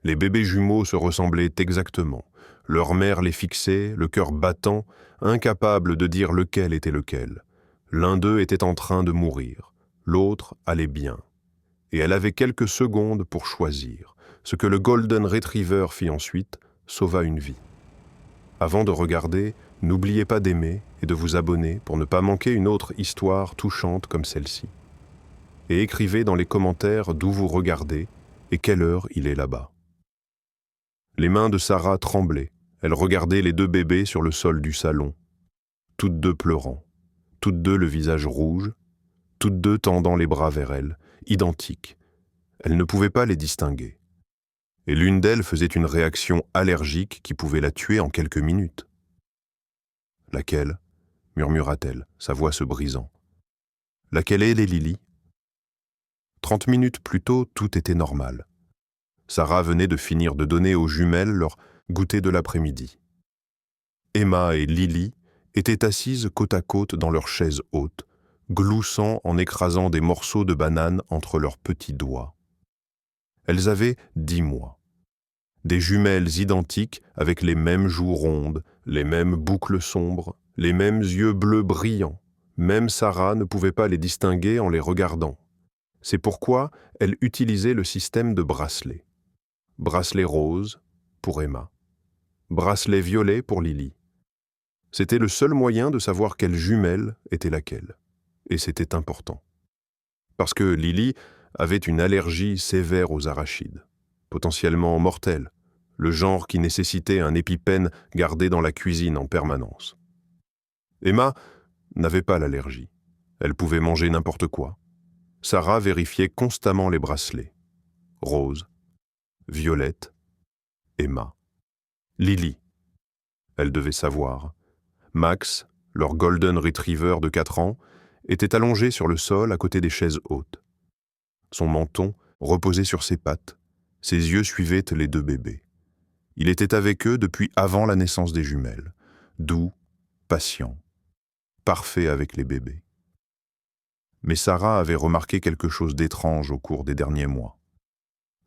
Les bébés jumeaux se ressemblaient exactement. Leur mère les fixait, le cœur battant, incapable de dire lequel était lequel. L'un d'eux était en train de mourir, l'autre allait bien. Et elle avait quelques secondes pour choisir. Ce que le Golden Retriever fit ensuite sauva une vie. Avant de regarder, n'oubliez pas d'aimer et de vous abonner pour ne pas manquer une autre histoire touchante comme celle-ci. Et écrivez dans les commentaires d'où vous regardez et quelle heure il est là-bas. Les mains de Sarah tremblaient. Elle regardait les deux bébés sur le sol du salon, toutes deux pleurant, toutes deux le visage rouge, toutes deux tendant les bras vers elle, identiques. Elle ne pouvait pas les distinguer. Et l'une d'elles faisait une réaction allergique qui pouvait la tuer en quelques minutes. « Laquelle ?» murmura-t-elle, sa voix se brisant. « Laquelle est les Lily ?» 30 minutes plus tôt, tout était normal. Sarah venait de finir de donner aux jumelles leur goûter de l'après-midi. Emma et Lily étaient assises côte à côte dans leurs chaises hautes, gloussant en écrasant des morceaux de banane entre leurs petits doigts. Elles avaient 10 mois. Des jumelles identiques avec les mêmes joues rondes, les mêmes boucles sombres, les mêmes yeux bleus brillants. Même Sarah ne pouvait pas les distinguer en les regardant. C'est pourquoi elle utilisait le système de bracelets. Bracelet rose pour Emma. Bracelet violet pour Lily. C'était le seul moyen de savoir quelle jumelle était laquelle. Et c'était important. Parce que Lily avait une allergie sévère aux arachides, potentiellement mortelle, le genre qui nécessitait un épipène gardé dans la cuisine en permanence. Emma n'avait pas l'allergie. Elle pouvait manger n'importe quoi. Sarah vérifiait constamment les bracelets. Rose, violette, Emma. Lily. Elle devait savoir. Max, leur Golden Retriever de 4 ans, était allongé sur le sol à côté des chaises hautes. Son menton reposait sur ses pattes, ses yeux suivaient les deux bébés. Il était avec eux depuis avant la naissance des jumelles, doux, patient, parfait avec les bébés. Mais Sarah avait remarqué quelque chose d'étrange au cours des derniers mois.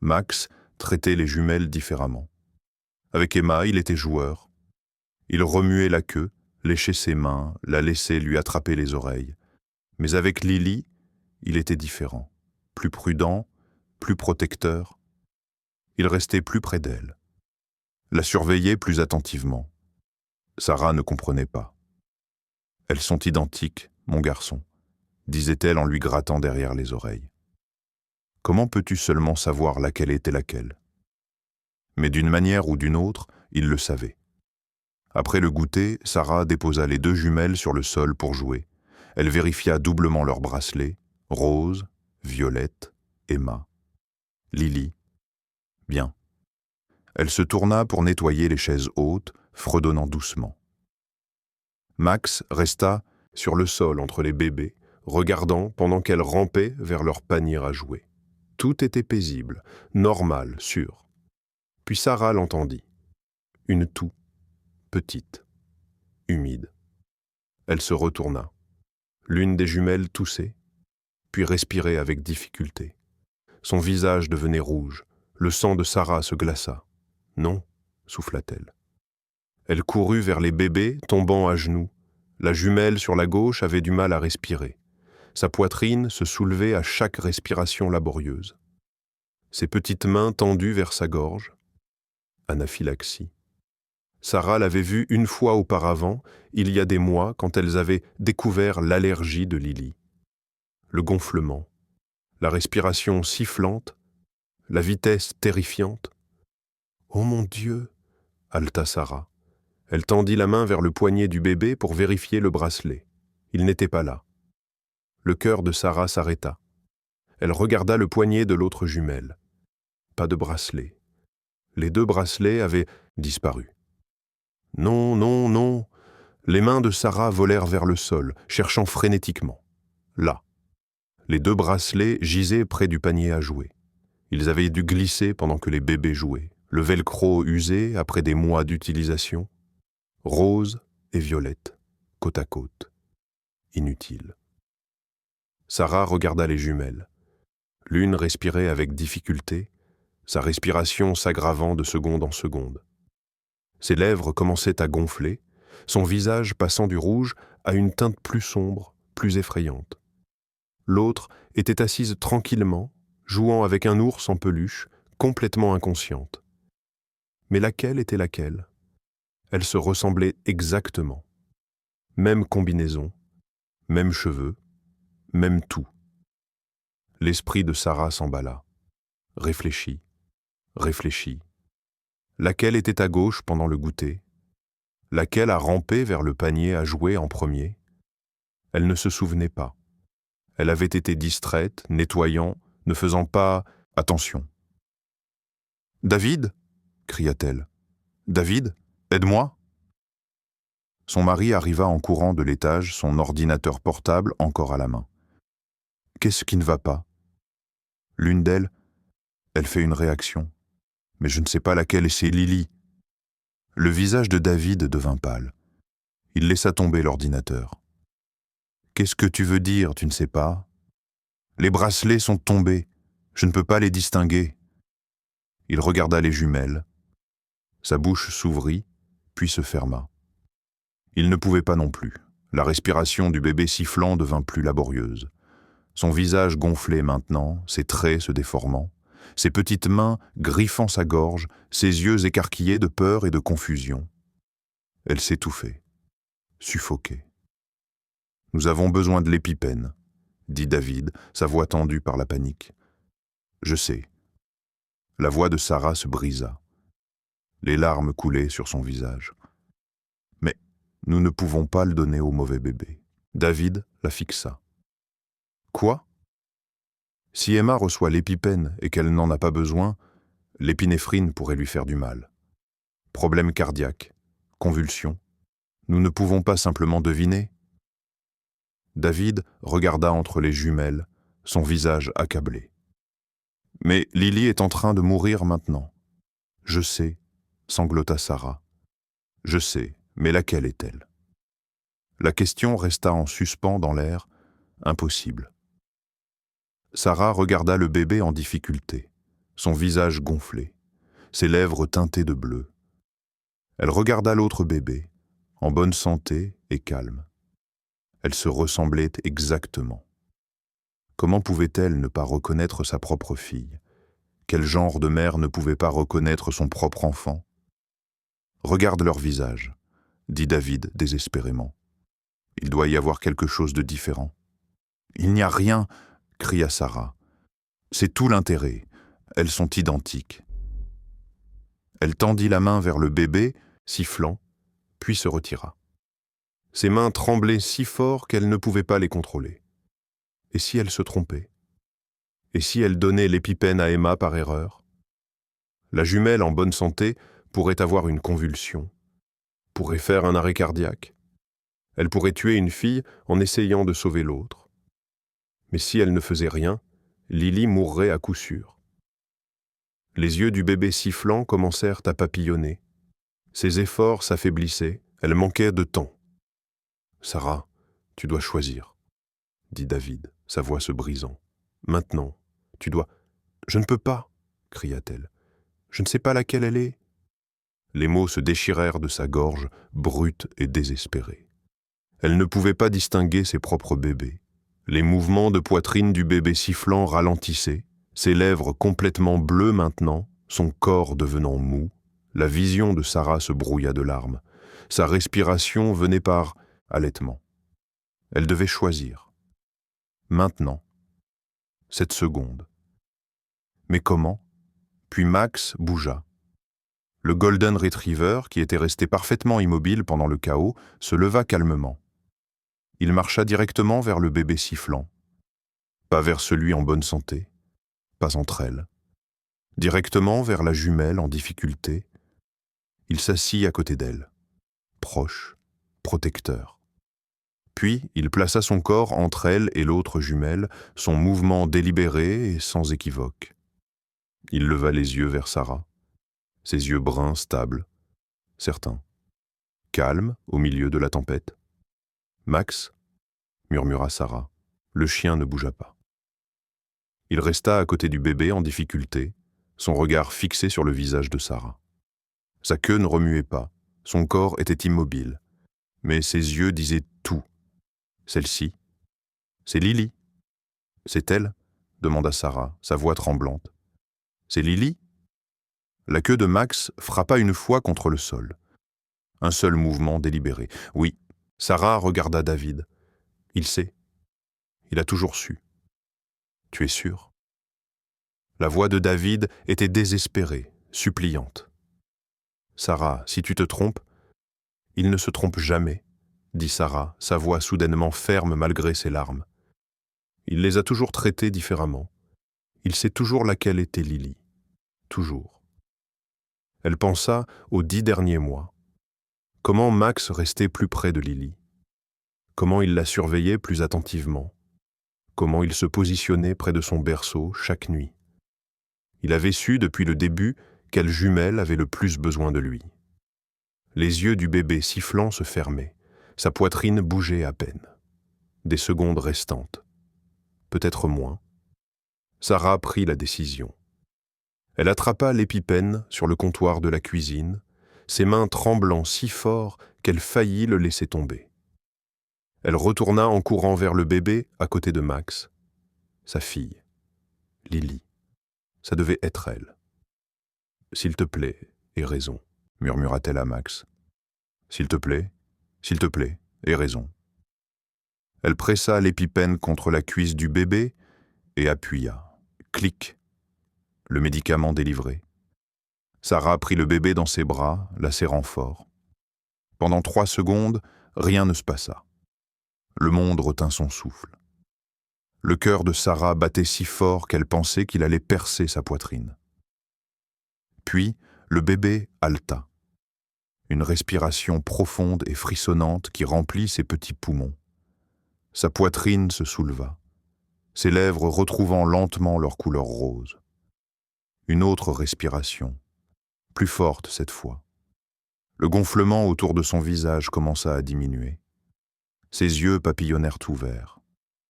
Max traitait les jumelles différemment. Avec Emma, il était joueur. Il remuait la queue, léchait ses mains, la laissait lui attraper les oreilles. Mais avec Lily, il était différent, plus prudent, plus protecteur. Il restait plus près d'elle, la surveillait plus attentivement. Sarah ne comprenait pas. « Elles sont identiques, mon garçon », disait-elle en lui grattant derrière les oreilles. « Comment peux-tu seulement savoir laquelle était laquelle ?» Mais d'une manière ou d'une autre, il le savait. Après le goûter, Sarah déposa les deux jumelles sur le sol pour jouer. Elle vérifia doublement leurs bracelets, Rose, Violette, Emma. Lily. Bien. Elle se tourna pour nettoyer les chaises hautes, fredonnant doucement. Max resta sur le sol entre les bébés, regardant pendant qu'elles rampaient vers leur panier à jouer. Tout était paisible, normal, sûr. Puis Sarah l'entendit. Une toux, petite, humide. Elle se retourna. L'une des jumelles toussait, puis respirait avec difficulté. Son visage devenait rouge. Le sang de Sarah se glaça. « Non », souffla-t-elle. Elle courut vers les bébés, tombant à genoux. La jumelle sur la gauche avait du mal à respirer. Sa poitrine se soulevait à chaque respiration laborieuse. Ses petites mains tendues vers sa gorge. Anaphylaxie. Sarah l'avait vue une fois auparavant, il y a des mois, quand elles avaient découvert l'allergie de Lily. Le gonflement, la respiration sifflante, la vitesse terrifiante. « Oh mon Dieu !» haleta Sarah. Elle tendit la main vers le poignet du bébé pour vérifier le bracelet. Il n'était pas là. Le cœur de Sarah s'arrêta. Elle regarda le poignet de l'autre jumelle. Pas de bracelet. Les deux bracelets avaient disparu. Non, non, non. Les mains de Sarah volèrent vers le sol, cherchant frénétiquement. Là. Les deux bracelets gisaient près du panier à jouer. Ils avaient dû glisser pendant que les bébés jouaient. Le velcro usé après des mois d'utilisation. Rose et Violette, côte à côte. Inutile. Sarah regarda les jumelles. L'une respirait avec difficulté, sa respiration s'aggravant de seconde en seconde. Ses lèvres commençaient à gonfler, son visage passant du rouge à une teinte plus sombre, plus effrayante. L'autre était assise tranquillement, jouant avec un ours en peluche, complètement inconsciente. Mais laquelle était laquelle? Elles se ressemblaient exactement. Même combinaison, même cheveux, même tout. L'esprit de Sarah s'emballa. Réfléchit, réfléchit. Laquelle était à gauche pendant le goûter? Laquelle a rampé vers le panier à jouer en premier? Elle ne se souvenait pas. Elle avait été distraite, nettoyant, ne faisant pas attention. « David » cria-t-elle. « David, aide-moi » Son mari arriva en courant de l'étage, son ordinateur portable encore à la main. « Qu'est-ce qui ne va pas ?» L'une d'elles, elle fait une réaction. Mais je ne sais pas laquelle, et c'est Lily. Le visage de David devint pâle. Il laissa tomber l'ordinateur. « Qu'est-ce que tu veux dire, tu ne sais pas ? Les bracelets sont tombés. Je ne peux pas les distinguer. » Il regarda les jumelles. Sa bouche s'ouvrit, puis se ferma. Il ne pouvait pas non plus. La respiration du bébé sifflant devint plus laborieuse. Son visage gonflait maintenant, ses traits se déformant, ses petites mains griffant sa gorge, ses yeux écarquillés de peur et de confusion. Elle s'étouffait, suffoquée. « Nous avons besoin de l'épipène, » dit David, sa voix tendue par la panique. « Je sais. » La voix de Sarah se brisa. Les larmes coulaient sur son visage. « Mais nous ne pouvons pas le donner au mauvais bébé. » David la fixa. « Quoi ? Si Emma reçoit l'épipène et qu'elle n'en a pas besoin, l'épinéphrine pourrait lui faire du mal. Problème cardiaque, convulsions. Nous ne pouvons pas simplement deviner. » David regarda entre les jumelles, son visage accablé. « Mais Lily est en train de mourir maintenant. »« Je sais, » sanglota Sarah. « Je sais, mais laquelle est-elle » La question resta en suspens dans l'air, impossible. Sarah regarda le bébé en difficulté, son visage gonflé, ses lèvres teintées de bleu. Elle regarda l'autre bébé, en bonne santé et calme. Elle se ressemblait exactement. Comment pouvait-elle ne pas reconnaître sa propre fille? Quel genre de mère ne pouvait pas reconnaître son propre enfant? « Regarde leur visage, » dit David désespérément. « Il doit y avoir quelque chose de différent. »« Il n'y a rien !» cria Sarah. « C'est tout l'intérêt. Elles sont identiques. » Elle tendit la main vers le bébé, sifflant, puis se retira. Ses mains tremblaient si fort qu'elle ne pouvait pas les contrôler. Et si elle se trompait? Et si elle donnait l'épipène à Emma par erreur? La jumelle en bonne santé pourrait avoir une convulsion, pourrait faire un arrêt cardiaque. Elle pourrait tuer une fille en essayant de sauver l'autre. Mais si elle ne faisait rien, Lily mourrait à coup sûr. Les yeux du bébé sifflant commencèrent à papillonner. Ses efforts s'affaiblissaient, elle manquait de temps. « Sarah, tu dois choisir, » dit David, sa voix se brisant. « Maintenant, tu dois... »« Je ne peux pas, » cria-t-elle. « Je ne sais pas laquelle elle est. » Les mots se déchirèrent de sa gorge, brute et désespérée. Elle ne pouvait pas distinguer ses propres bébés. Les mouvements de poitrine du bébé sifflant ralentissaient, ses lèvres complètement bleues maintenant, son corps devenant mou. La vision de Sarah se brouilla de larmes. Sa respiration venait par halètement. Elle devait choisir. Maintenant. Cette seconde. Mais comment? Puis Max bougea. Le Golden Retriever, qui était resté parfaitement immobile pendant le chaos, se leva calmement. Il marcha directement vers le bébé sifflant. Pas vers celui en bonne santé, pas entre elles. Directement vers la jumelle en difficulté. Il s'assit à côté d'elle, proche, protecteur. Puis il plaça son corps entre elle et l'autre jumelle, son mouvement délibéré et sans équivoque. Il leva les yeux vers Sarah, ses yeux bruns stables, certains. Calme au milieu de la tempête. « Max » murmura Sarah. Le chien ne bougea pas. Il resta à côté du bébé en difficulté, son regard fixé sur le visage de Sarah. Sa queue ne remuait pas, son corps était immobile, mais ses yeux disaient tout. Celle-ci, c'est Lily. C'est elle, demanda Sarah, sa voix tremblante. C'est Lily? La queue de Max frappa une fois contre le sol. Un seul mouvement délibéré. Oui, Sarah regarda David. Il sait. Il a toujours su. Tu es sûr? La voix de David était désespérée, suppliante. Sarah, si tu te trompes, il ne se trompe jamais, dit Sarah, sa voix soudainement ferme malgré ses larmes. Il les a toujours traités différemment. Il sait toujours laquelle était Lily. Toujours. Elle pensa aux 10 derniers mois. Comment Max restait plus près de Lily? Comment il la surveillait plus attentivement? Comment il se positionnait près de son berceau chaque nuit? Il avait su depuis le début quelle jumelle avait le plus besoin de lui. Les yeux du bébé sifflant se fermaient, sa poitrine bougeait à peine. Des secondes restantes. Peut-être moins. Sarah prit la décision. Elle attrapa l'épipène sur le comptoir de la cuisine, ses mains tremblant si fort qu'elle faillit le laisser tomber. Elle retourna en courant vers le bébé à côté de Max. Sa fille, Lily. Ça devait être elle. « S'il te plaît, aie raison, » murmura-t-elle à Max. « S'il te plaît, aie raison. » Elle pressa l'épipène contre la cuisse du bébé et appuya. Clic. Le médicament délivré. Sarah prit le bébé dans ses bras, la serrant fort. Pendant 3 secondes, rien ne se passa. Le monde retint son souffle. Le cœur de Sarah battait si fort qu'elle pensait qu'il allait percer sa poitrine. Puis, le bébé haleta. Une respiration profonde et frissonnante qui remplit ses petits poumons. Sa poitrine se souleva, ses lèvres retrouvant lentement leur couleur rose. Une autre respiration, plus forte cette fois. Le gonflement autour de son visage commença à diminuer. Ses yeux papillonnèrent ouverts.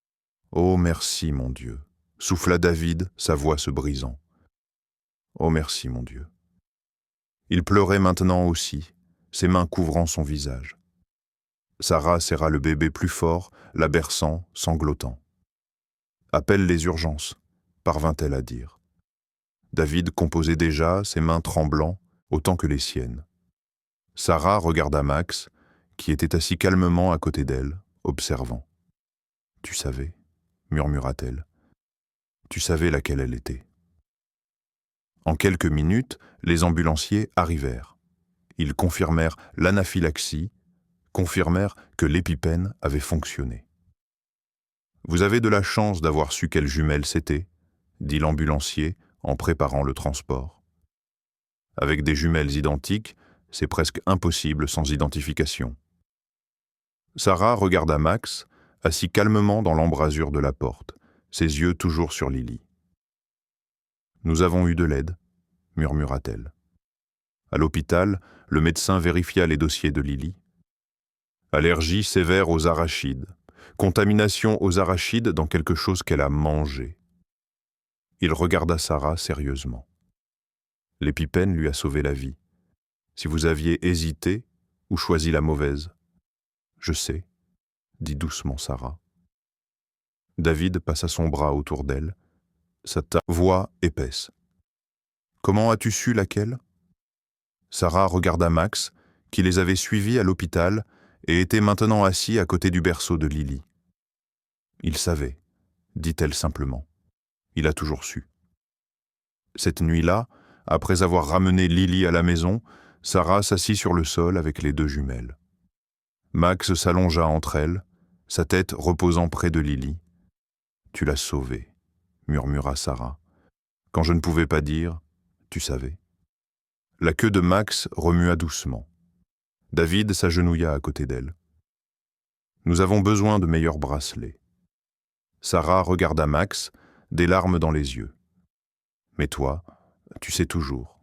« Oh merci, mon Dieu !» souffla David, sa voix se brisant. « Oh merci, mon Dieu !» Il pleurait maintenant aussi, ses mains couvrant son visage. Sarah serra le bébé plus fort, la berçant, sanglotant. « Appelle les urgences », parvint-elle à dire. David composait déjà, ses mains tremblant, autant que les siennes. Sarah regarda Max, qui était assis calmement à côté d'elle, observant. « Tu savais », murmura-t-elle. « Tu savais laquelle elle était. » En quelques minutes, les ambulanciers arrivèrent. Ils confirmèrent l'anaphylaxie, confirmèrent que l'épipène avait fonctionné. « Vous avez de la chance d'avoir su quelle jumelle c'était », dit l'ambulancier en préparant le transport. « Avec des jumelles identiques, c'est presque impossible sans identification. » Sarah regarda Max, assis calmement dans l'embrasure de la porte, ses yeux toujours sur Lily. « Nous avons eu de l'aide, » murmura-t-elle. À l'hôpital, le médecin vérifia les dossiers de Lily. Allergie sévère aux arachides. Contamination aux arachides dans quelque chose qu'elle a mangé. Il regarda Sarah sérieusement. L'épipène lui a sauvé la vie. Si vous aviez hésité ou choisi la mauvaise. Je sais, dit doucement Sarah. David passa son bras autour d'elle, sa voix épaisse. Comment as-tu su laquelle? Sarah regarda Max, qui les avait suivis à l'hôpital et était maintenant assis à côté du berceau de Lily. Il savait, dit-elle simplement. Il a toujours su. Cette nuit-là, après avoir ramené Lily à la maison, Sarah s'assit sur le sol avec les 2 jumelles. Max s'allongea entre elles, sa tête reposant près de Lily. « Tu l'as sauvée », murmura Sarah. « Quand je ne pouvais pas dire, tu savais. » La queue de Max remua doucement. David s'agenouilla à côté d'elle. « Nous avons besoin de meilleurs bracelets. » Sarah regarda Max, des larmes dans les yeux. « Mais toi, tu sais toujours. »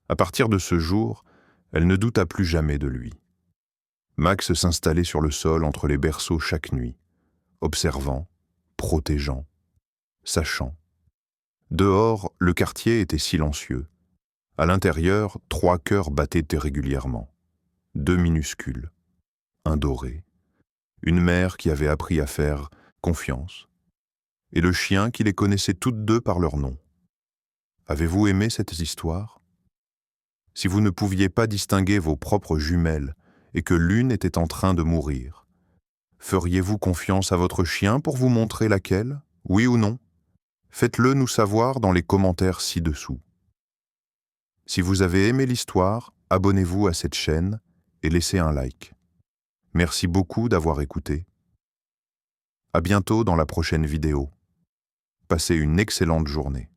À partir de ce jour, elle ne douta plus jamais de lui. Max s'installait sur le sol entre les berceaux chaque nuit, observant, protégeant, sachant. Dehors, le quartier était silencieux. À l'intérieur, 3 cœurs battaient irrégulièrement. 2 minuscules, un doré, une mère qui avait appris à faire confiance, et le chien qui les connaissait toutes deux par leur nom. Avez-vous aimé cette histoire? Si vous ne pouviez pas distinguer vos propres jumelles et que l'une était en train de mourir, feriez-vous confiance à votre chien pour vous montrer laquelle? Oui ou non? Faites-le nous savoir dans les commentaires ci-dessous. Si vous avez aimé l'histoire, abonnez-vous à cette chaîne et laissez un like. Merci beaucoup d'avoir écouté. À bientôt dans la prochaine vidéo. Passez une excellente journée.